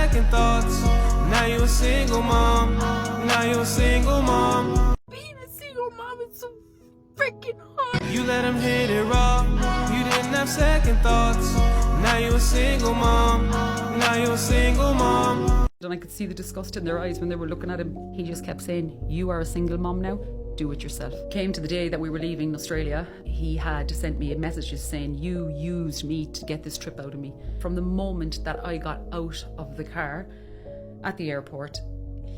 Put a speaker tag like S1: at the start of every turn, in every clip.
S1: second thoughts. Now you a single mom. Now you a single mom.
S2: Being a single mom is so freaking hard.
S1: You let him hit it raw. You didn't have second thoughts. Now you a single mom. Now you a single mom.
S3: And I could see the disgust in their eyes when they were looking at him. He just kept saying, "You are a single mom now. Do it yourself." Came to the day that we were leaving Australia, he had sent me a message saying, "You used me to get this trip out of me." From the moment that I got out of the car at the airport,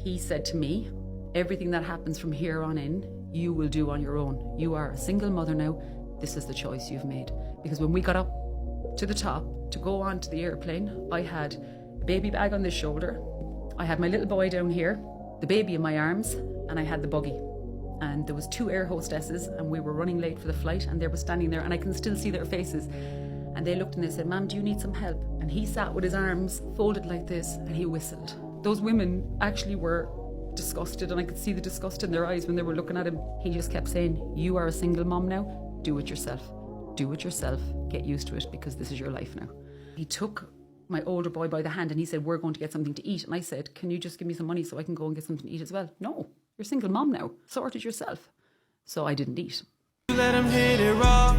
S3: he said to me, "Everything that happens from here on in, you will do on your own. You are a single mother now. This is the choice you've made." Because when we got up to the top to go on to the airplane, I had a baby bag on this shoulder, I had my little boy down here, the baby in my arms, and I had the buggy. And there was 2 air hostesses, and we were running late for the flight, and they were standing there, and I can still see their faces. And they looked and they said, "Ma'am, do you need some help?" And he sat with his arms folded like this, and he whistled. Those women actually were disgusted, and I could see the disgust in their eyes when they were looking at him. He just kept saying, "You are a single mom now. Do it yourself. Do it yourself. Get used to it, because this is your life now." He took my older boy by the hand and he said, "We're going to get something to eat." And I said, "Can you just give me some money so I can go and get something to eat as well?" "No, you're a single mom now. Sort it yourself." So I didn't eat.
S1: You let him hit it raw.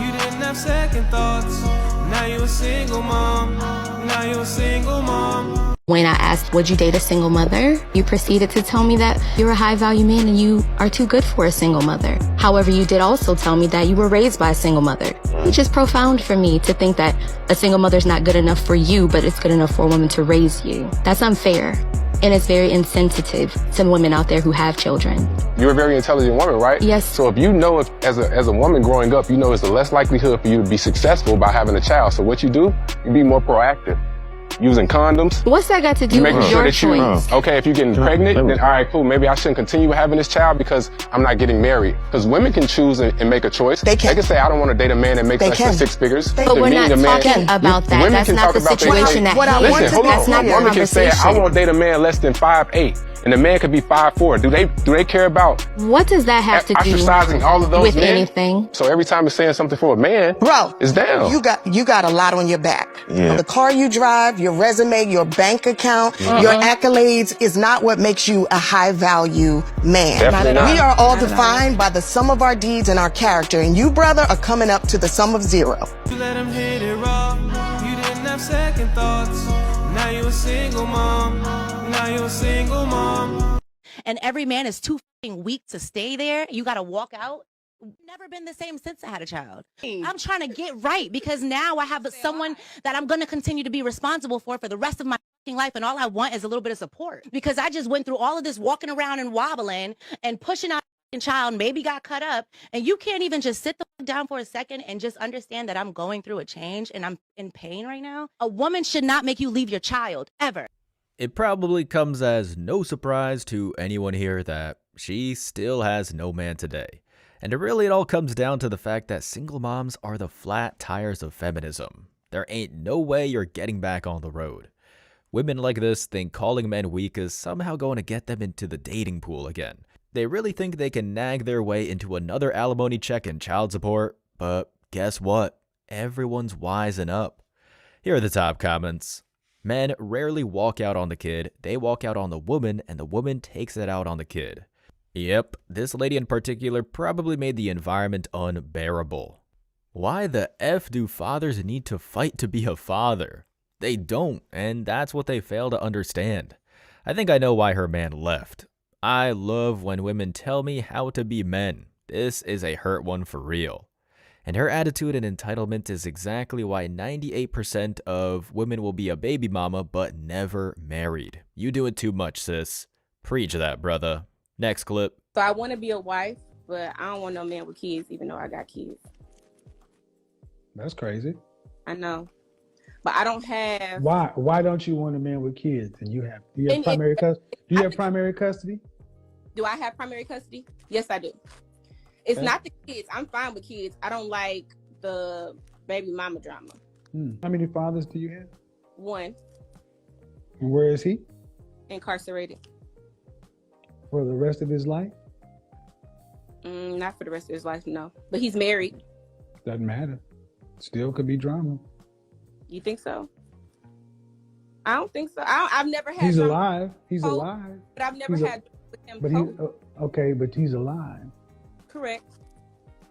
S1: You didn't have second thoughts. Now you a single mom. Now you a single mom.
S4: When I asked, "Would you date a single mother?" you proceeded to tell me that you're a high-value man and you are too good for a single mother. However, you did also tell me that you were raised by a single mother, which is profound for me to think that a single mother's not good enough for you, but it's good enough for a woman to raise you. That's unfair. And it's very insensitive to women out there who have children.
S5: You're a very intelligent woman, right?
S4: Yes.
S5: So if you know, as a woman growing up, you know it's the less likelihood for you to be successful by having a child. So what you do, you be more proactive. Using condoms.
S4: What's that got to do with your choice?
S5: Okay, if you're getting pregnant, then all right, cool. Maybe I shouldn't continue having this child because I'm not getting married. Because women can choose and make a choice.
S6: They can
S5: say, "I don't want to date a man that makes less than 6 figures."
S4: But we're not talking about that. That's not the situation that
S5: Listen, hold on.
S4: That's not the
S5: Women can say,
S4: conversation.
S5: "I won't date a man less than 5'8", and the man could be 5'4". Do they care about
S4: what does that have to do
S5: ostracizing all of those
S4: with
S5: men?
S4: anything?
S5: So every time it's saying something for a man,
S6: Bro,
S5: it's down.
S6: You got a lot on your back.
S7: Yeah.
S6: The car you drive, your resume, your bank account, your accolades is not what makes you a high value man.
S5: Definitely not.
S6: We are all defined by the sum of our deeds and our character, and you, brother, are coming up to the sum of 0.
S1: You let him hit it raw. You didn't have second thoughts. Now you a single mom. Now you a single mom.
S8: And every man is too weak to stay there. You got to walk out. Never been the same since I had a child. I'm trying to get right because now I have someone that I'm going to continue to be responsible for the rest of my life. And all I want is a little bit of support because I just went through all of this walking around and wobbling and pushing out a child, maybe got cut up. And you can't even just sit down for a second and just understand that I'm going through a change and I'm in pain right now. A woman should not make you leave your child ever.
S9: It probably comes as no surprise to anyone here that she still has no man today. And it all comes down to the fact that single moms are the flat tires of feminism. There ain't no way you're getting back on the road. Women like this think calling men weak is somehow going to get them into the dating pool again. They really think they can nag their way into another alimony check and child support, but guess what? Everyone's wising up. Here are the top comments. Men rarely walk out on the kid, they walk out on the woman, and the woman takes it out on the kid. Yep, this lady in particular probably made the environment unbearable. Why the F do fathers need to fight to be a father? They don't, and that's what they fail to understand. I think I know why her man left. I love when women tell me how to be men. This is a hurt one for real. And her attitude and entitlement is exactly why 98% of women will be a baby mama but never married. You do it too much, sis. Preach that, brother. Next clip.
S10: So I want to be a wife, but I don't want no man with kids, even though I got kids.
S11: That's crazy.
S10: I know. But I don't have...
S11: Why don't you want a man with kids? And do you have primary custody? Do you have primary custody?
S10: Do I have primary custody? Yes, I do. It's not the kids. I'm fine with kids. I don't like the baby mama drama.
S11: How many fathers do you have?
S10: One.
S11: And where is he?
S10: Incarcerated.
S11: For the rest of his life?
S10: Not for the rest of his life, no. But he's married.
S11: Doesn't matter. Still could be drama.
S10: You think so? I don't think so. I've never had.
S11: He's
S10: drama
S11: alive. He's
S10: with him,
S11: alive.
S10: but I've never
S11: He's a-
S10: had drama with him.
S11: But he
S10: cold.
S11: okay, but he's alive.
S10: Correct.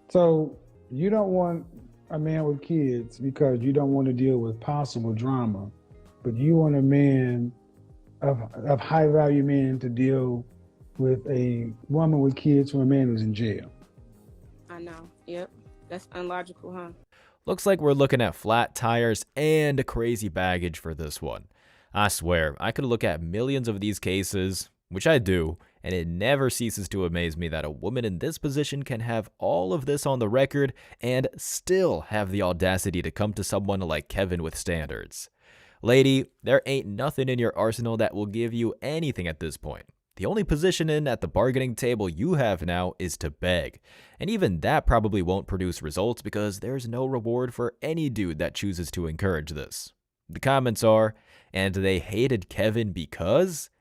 S11: So you don't want a man with kids because you don't want to deal with possible drama, but you want a man of high value men to deal with a woman with kids from a man who's in jail.
S10: I know. Yep. That's unlogical, huh?
S9: Looks like we're looking at flat tires and crazy baggage for this one. I swear, I could look at millions of these cases, which I do, and it never ceases to amaze me that a woman in this position can have all of this on the record and still have the audacity to come to someone like Kevin with standards. Lady, there ain't nothing in your arsenal that will give you anything at this point. The only position in at the bargaining table you have now is to beg. And even that probably won't produce results because there's no reward for any dude that chooses to encourage this. The comments are, and they hated Kevin because?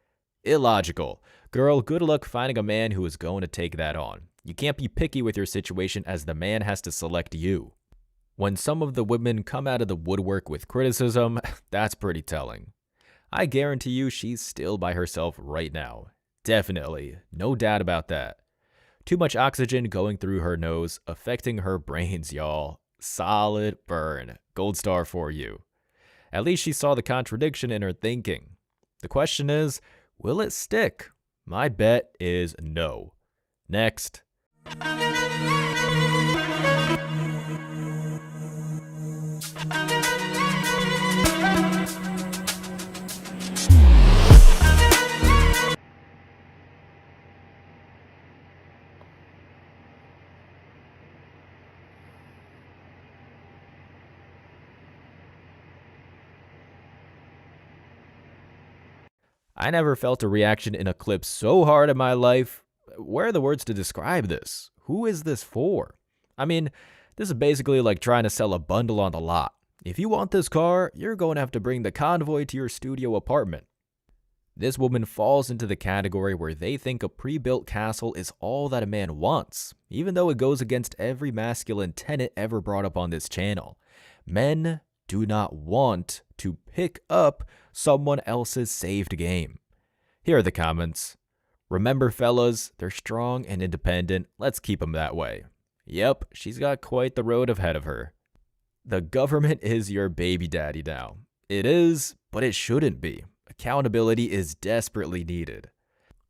S9: Illogical. Girl, good luck finding a man who is going to take that on. You can't be picky with your situation as the man has to select you. When some of the women come out of the woodwork with criticism, that's pretty telling. I guarantee you she's still by herself right now. Definitely. No doubt about that. Too much oxygen going through her nose, affecting her brains, y'all. Solid burn. Gold star for you. At least she saw the contradiction in her thinking. The question is, will it stick? My bet is no. Next. I never felt a reaction in a clip so hard in my life. Where are the words to describe this? Who is this for? I mean, this is basically like trying to sell a bundle on the lot. If you want this car, you're going to have to bring the convoy to your studio apartment. This woman falls into the category where they think a pre-built castle is all that a man wants, even though it goes against every masculine tenet ever brought up on this channel. Men do not want to pick up someone else's saved game. Here are the comments. Remember, fellas, they're strong and independent. Let's keep them that way. Yep, she's got quite the road ahead of her. The government is your baby daddy now. It is, but it shouldn't be. Accountability is desperately needed.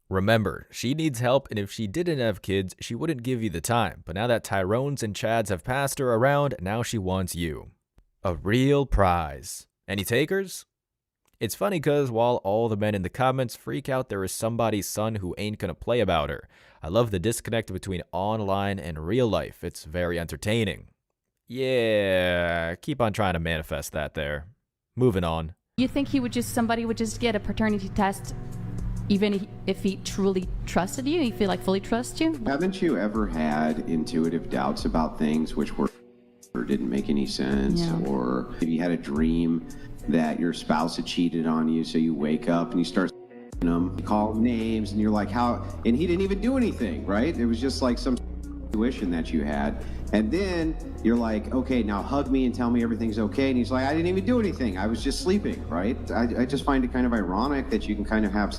S9: Remember, she needs help, and if she didn't have kids, she wouldn't give you the time. But now that Tyrones and Chads have passed her around, now she wants you. A real prize. Any takers? It's funny because while all the men in the comments freak out there is somebody's son who ain't gonna play about her, I love the disconnect between online and real life. It's very entertaining. Yeah, keep on trying to manifest that there. Moving on.
S2: You think somebody would just get a paternity test even if he truly trusted you? He feel like fully trusts you?
S7: Haven't you ever had intuitive doubts about things which were or didn't make any sense? Yeah. Or if you had a dream that your spouse had cheated on you, so you wake up and you start them, you call names, and you're like, how? And he didn't even do anything, right? It was just like some intuition that you had. And then you're like, okay, now hug me and tell me everything's okay. And he's like, I didn't even do anything. I was just sleeping, right? I just find it kind of ironic that you can kind of have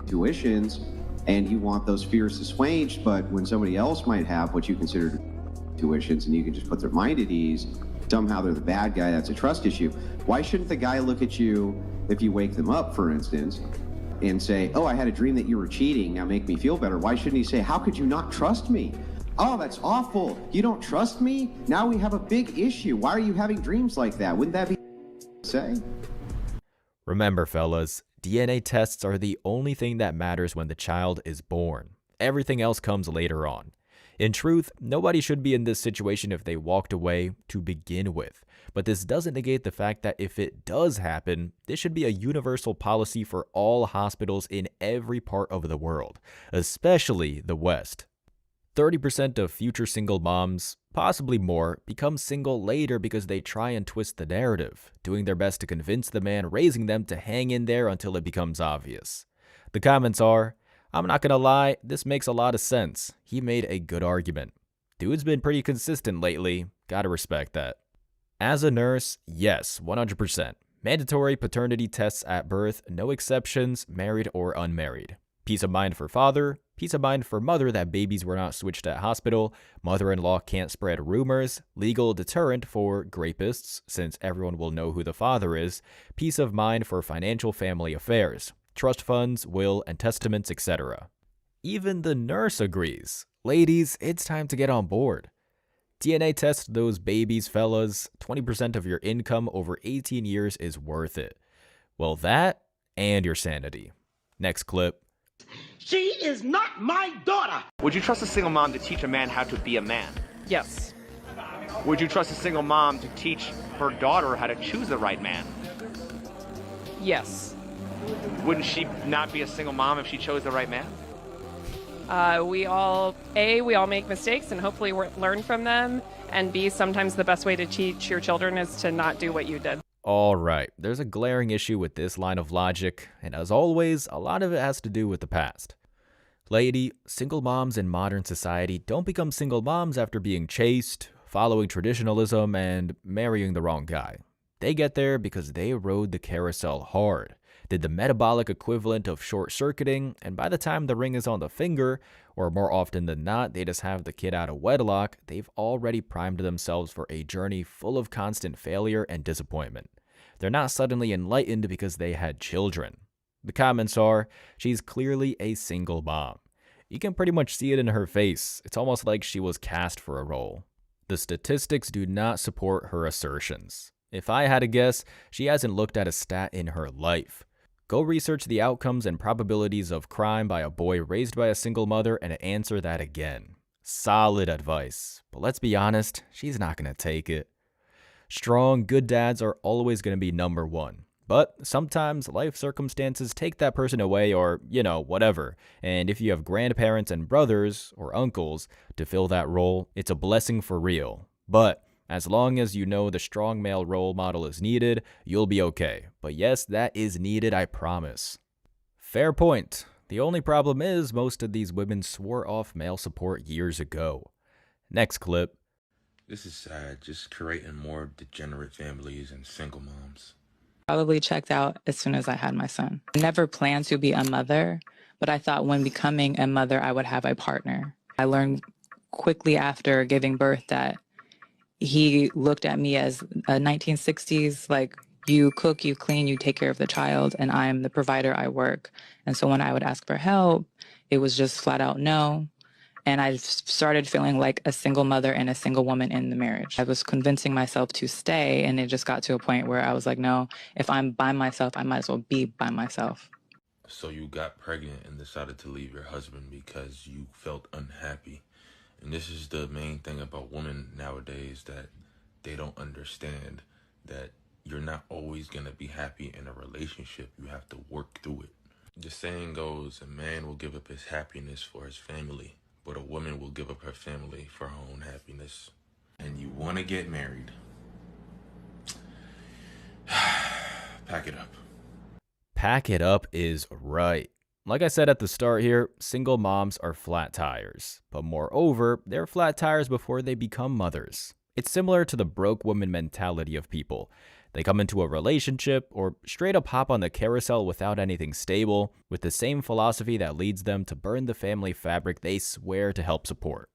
S7: intuitions and you want those fears assuaged, but when somebody else might have what you consider intuitions and you can just put their mind at ease, somehow they're the bad guy, that's a trust issue. Why shouldn't the guy look at you if you wake them up, for instance, and say, oh, I had a dream that you were cheating, now make me feel better? Why shouldn't he say, how could you not trust me? Oh, that's awful. You don't trust me? Now we have a big issue. Why are you having dreams like that? Wouldn't that be say?
S9: Remember, fellas, DNA tests are the only thing that matters when the child is born. Everything else comes later on. In truth, nobody should be in this situation if they walked away to begin with. But this doesn't negate the fact that if it does happen, this should be a universal policy for all hospitals in every part of the world, especially the West. 30% of future single moms, possibly more, become single later because they try and twist the narrative, doing their best to convince the man raising them to hang in there until it becomes obvious. The comments are, I'm not gonna lie, this makes a lot of sense. He made a good argument. Dude's been pretty consistent lately, gotta respect that. As a nurse, yes, 100%. Mandatory paternity tests at birth, no exceptions, married or unmarried. Peace of mind for father, peace of mind for mother that babies were not switched at hospital, mother-in-law can't spread rumors, legal deterrent for rapists since everyone will know who the father is, peace of mind for financial family affairs, trust funds, will and testaments, etc. Even the nurse agrees. Ladies, it's time to get on board. DNA test those babies, fellas. 20% of your income over 18 years is worth it. Well, that and your sanity. Next clip.
S12: She is not my daughter.
S13: Would you trust a single mom to teach a man how to be a man?
S12: Yes.
S13: Would you trust a single mom to teach her daughter how to choose the right man?
S12: Yes.
S13: Wouldn't she not be a single mom if she chose the right man?
S12: We all make mistakes and hopefully learn from them. And B, sometimes the best way to teach your children is to not do what you did.
S9: Alright, there's a glaring issue with this line of logic, and as always, a lot of it has to do with the past. Lady, single moms in modern society don't become single moms after being chaste, following traditionalism, and marrying the wrong guy. They get there because they rode the carousel hard, did the metabolic equivalent of short-circuiting, and by the time the ring is on the finger, or more often than not, they just have the kid out of wedlock, they've already primed themselves for a journey full of constant failure and disappointment. They're not suddenly enlightened because they had children. The comments are, she's clearly a single mom. You can pretty much see it in her face. It's almost like she was cast for a role. The statistics do not support her assertions. If I had to guess, she hasn't looked at a stat in her life. Go research the outcomes and probabilities of crime by a boy raised by a single mother and answer that again. Solid advice. But let's be honest, she's not going to take it. Strong, good dads are always going to be number one. But sometimes life circumstances take that person away or, whatever. And if you have grandparents and brothers or uncles to fill that role, it's a blessing for real. But as long as you know the strong male role model is needed, you'll be okay. But yes, that is needed, I promise. Fair point. The only problem is most of these women swore off male support years ago. Next clip.
S14: This is sad, just creating more degenerate families and single moms.
S15: Probably checked out as soon as I had my son. I never planned to be a mother, but I thought when becoming a mother, I would have a partner. I learned quickly after giving birth that he looked at me as a 1960s, like, you cook, you clean, you take care of the child, and I'm the provider, I work. And so when I would ask for help, it was just flat out no. And I started feeling like a single mother and a single woman in the marriage. I was convincing myself to stay, and it just got to a point where I was like, no, if I'm by myself, I might as well be by myself.
S14: So you got pregnant and decided to leave your husband because you felt unhappy. And this is the main thing about women nowadays, that they don't understand that you're not always going to be happy in a relationship. You have to work through it. The saying goes, a man will give up his happiness for his family, but a woman will give up her family for her own happiness. And you want to get married. Pack it up.
S9: Pack it up is right. Like I said at the start here, single moms are flat tires. But moreover, they're flat tires before they become mothers. It's similar to the broke woman mentality of people. They come into a relationship or straight up hop on the carousel without anything stable, with the same philosophy that leads them to burn the family fabric they swear to help support.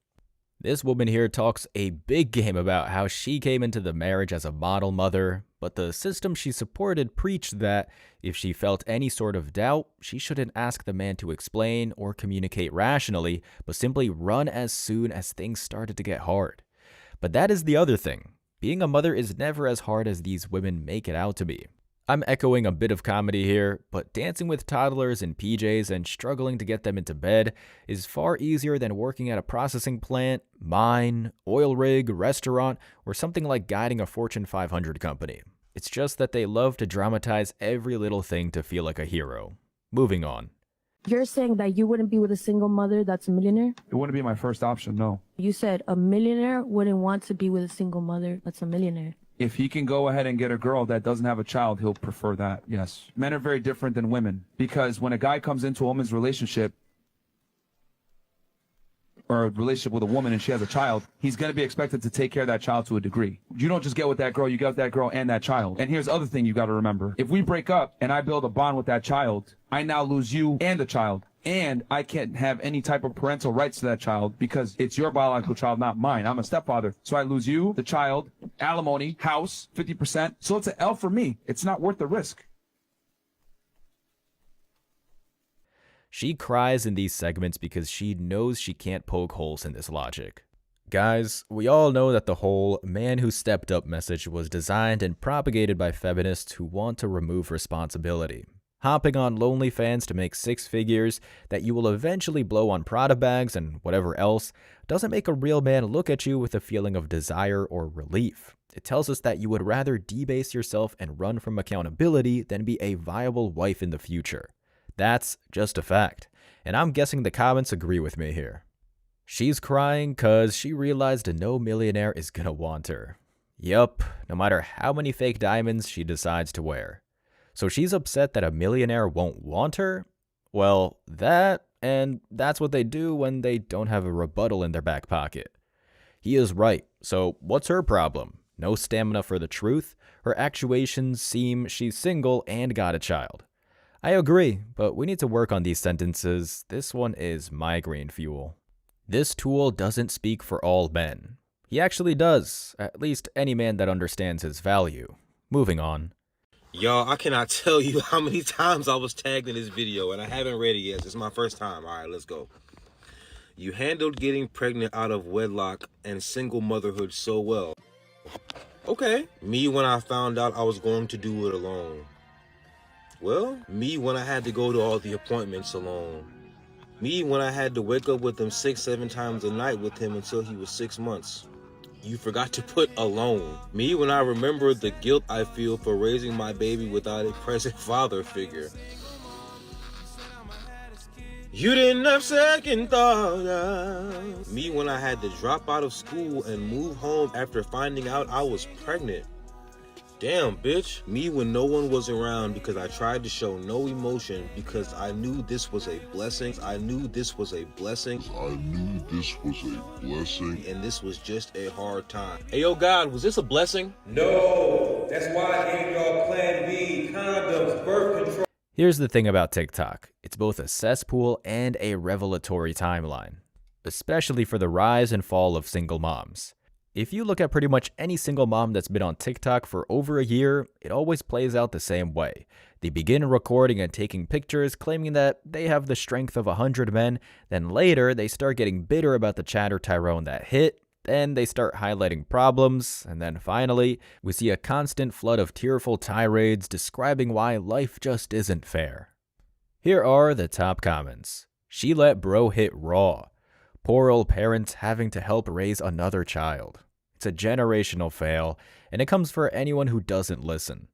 S9: This woman here talks a big game about how she came into the marriage as a model mother, but the system she supported preached that if she felt any sort of doubt, she shouldn't ask the man to explain or communicate rationally, but simply run as soon as things started to get hard. But that is the other thing. Being a mother is never as hard as these women make it out to be. I'm echoing a bit of comedy here, but dancing with toddlers in PJs and struggling to get them into bed is far easier than working at a processing plant, mine, oil rig, restaurant, or something like guiding a Fortune 500 company. It's just that they love to dramatize every little thing to feel like a hero. Moving on.
S16: You're saying that you wouldn't be with a single mother that's a millionaire?
S17: It wouldn't be my first option, no.
S16: You said a millionaire wouldn't want to be with a single mother that's a millionaire.
S17: If he can go ahead and get a girl that doesn't have a child, he'll prefer that, yes. Men are very different than women, because when a guy comes into a woman's relationship, or a relationship with a woman and she has a child, he's going to be expected to take care of that child to a degree. You don't just get with that girl, you get with that girl and that child. And here's the other thing you got to remember. If we break up and I build a bond with that child, I now lose you and the child. And I can't have any type of parental rights to that child because it's your biological child, not mine. I'm a stepfather. So I lose you, the child, alimony, house, 50%. So it's an L for me. It's not worth the risk.
S9: She cries in these segments because she knows she can't poke holes in this logic. Guys, we all know that the whole man who stepped up message was designed and propagated by feminists who want to remove responsibility. Hopping on OnlyFans to make six figures that you will eventually blow on Prada bags and whatever else doesn't make a real man look at you with a feeling of desire or relief. It tells us that you would rather debase yourself and run from accountability than be a viable wife in the future. That's just a fact, and I'm guessing the comments agree with me here. She's crying cause she realized no millionaire is gonna want her. Yup, no matter how many fake diamonds she decides to wear. So she's upset that a millionaire won't want her? Well, that's what they do when they don't have a rebuttal in their back pocket. He is right, so what's her problem? No stamina for the truth? Her actuations seem she's single and got a child. I agree, but we need to work on these sentences. This one is migraine fuel. This tool doesn't speak for all men. He actually does, at least any man that understands his value. Moving on.
S18: Y'all, I cannot tell you how many times I was tagged in this video, and I haven't read it yet. This is my first time. All right, let's go. You handled getting pregnant out of wedlock and single motherhood so well. Okay. Me when I found out I was going to do it alone. Well, me when I had to go to all the appointments alone. Me when I had to wake up with him 6-7 times a night with him until he was 6 months. You forgot to put alone. Me when I remember the guilt I feel for raising my baby without a present father figure. You didn't have second thought. Me when I had to drop out of school and move home after finding out I was pregnant. Damn, bitch. Me when no one was around because I tried to show no emotion because I knew this was a blessing. I knew this was a blessing. And this was just a hard time. Hey, yo, God, was this a blessing?
S19: No. That's why I gave y'all Plan B, condoms, birth control.
S9: Here's the thing about TikTok. It's both a cesspool and a revelatory timeline, especially for the rise and fall of single moms. If you look at pretty much any single mom that's been on TikTok for over a year, it always plays out the same way. They begin recording and taking pictures, claiming that they have the strength of 100 men, then later they start getting bitter about the chatter Tyrone that hit, then they start highlighting problems, and then finally, we see a constant flood of tearful tirades describing why life just isn't fair. Here are the top comments. She let bro hit raw. Poor old parents having to help raise another child. It's a generational fail, and it comes for anyone who doesn't listen.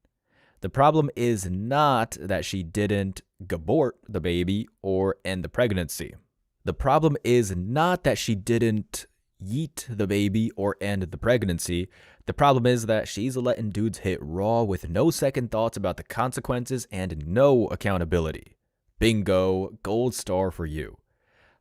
S9: The problem is not that she didn't abort the baby or end the pregnancy. The problem is not that she didn't yeet the baby or end the pregnancy. The problem is that she's letting dudes hit raw with no second thoughts about the consequences and no accountability. Bingo, gold star for you.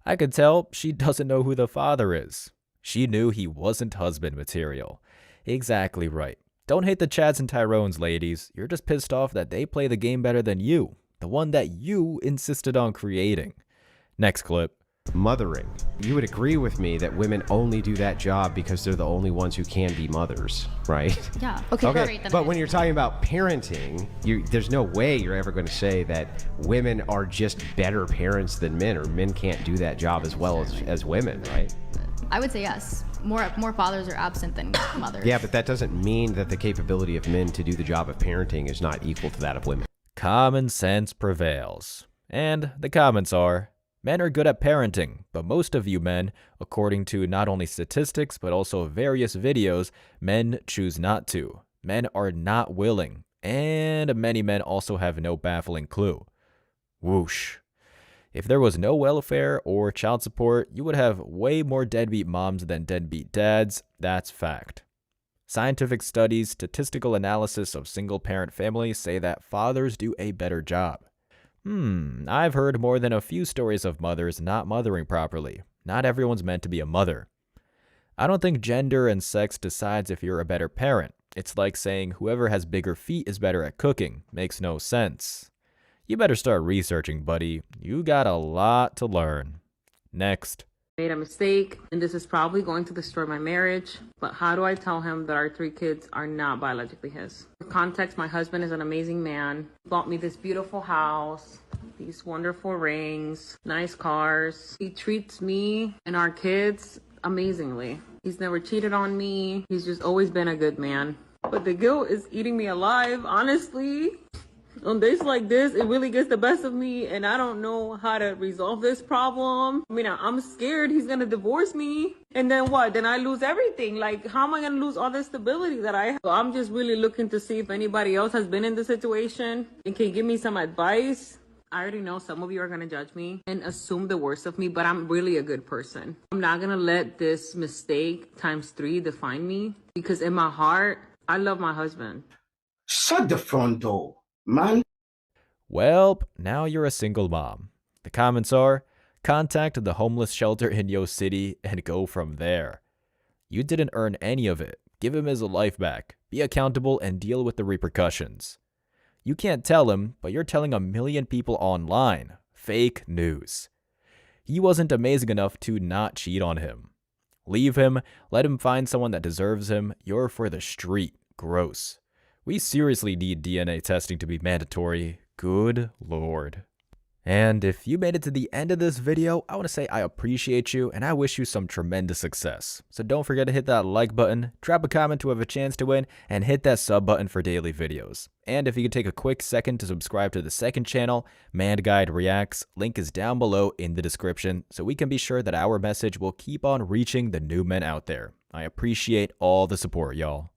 S9: I could tell she doesn't know who the father is. She knew he wasn't husband material. Exactly right. Don't hate the Chads and Tyrones, ladies. You're just pissed off that they play the game better than you, the one that you insisted on creating. Next clip.
S20: Mothering. You would agree with me that women only do that job because they're the only ones who can be mothers, right?
S2: Yeah. Okay. Great,
S20: but when you're talking about parenting, there's no way you're ever going to say that women are just better parents than men, or men can't do that job as well as women, right?
S21: I would say yes. More fathers are absent than mothers.
S20: Yeah, but that doesn't mean that the capability of men to do the job of parenting is not equal to that of women.
S9: Common sense prevails. And the comments are, men are good at parenting, but most of you men, according to not only statistics but also various videos, men choose not to. Men are not willing, and many men also have no baffling clue. Whoosh. If there was no welfare or child support, you would have way more deadbeat moms than deadbeat dads. That's fact. Scientific studies, statistical analysis of single-parent families say that fathers do a better job. I've heard more than a few stories of mothers not mothering properly. Not everyone's meant to be a mother. I don't think gender and sex decides if you're a better parent. It's like saying whoever has bigger feet is better at cooking. Makes no sense. You better start researching, buddy. You got a lot to learn. Next.
S3: Made a mistake, and this is probably going to destroy my marriage, but how do I tell him that our 3 kids are not biologically his? For context, my husband is an amazing man. He bought me this beautiful house, these wonderful rings, nice cars. He treats me and our kids amazingly. He's never cheated on me. He's just always been a good man. But the guilt is eating me alive, honestly. On days like this, it really gets the best of me, and I don't know how to resolve this problem. I mean, I'm scared he's gonna divorce me, and then what? Then I lose everything. Like, how am I gonna lose all the stability that I have? So I'm just really looking to see if anybody else has been in this situation and can give me some advice. I already know some of you are gonna judge me and assume the worst of me, but I'm really a good person. I'm not gonna let this mistake times 3 define me, because in my heart, I love my husband.
S22: Shut the front door, man.
S9: Welp, now you're a single mom. The comments are, contact the homeless shelter in your city and go from there. You didn't earn any of it. Give him his life back. Be accountable and deal with the repercussions. You can't tell him, but you're telling a million people online. Fake news. He wasn't amazing enough to not cheat on him. Leave him, let him find someone that deserves him. You're for the street. Gross. We seriously need DNA testing to be mandatory. Good Lord. And if you made it to the end of this video, I want to say I appreciate you and I wish you some tremendous success. So don't forget to hit that like button, drop a comment to have a chance to win, and hit that sub button for daily videos. And if you could take a quick second to subscribe to the second channel, Man Guide Reacts, link is down below in the description, so we can be sure that our message will keep on reaching the new men out there. I appreciate all the support, y'all.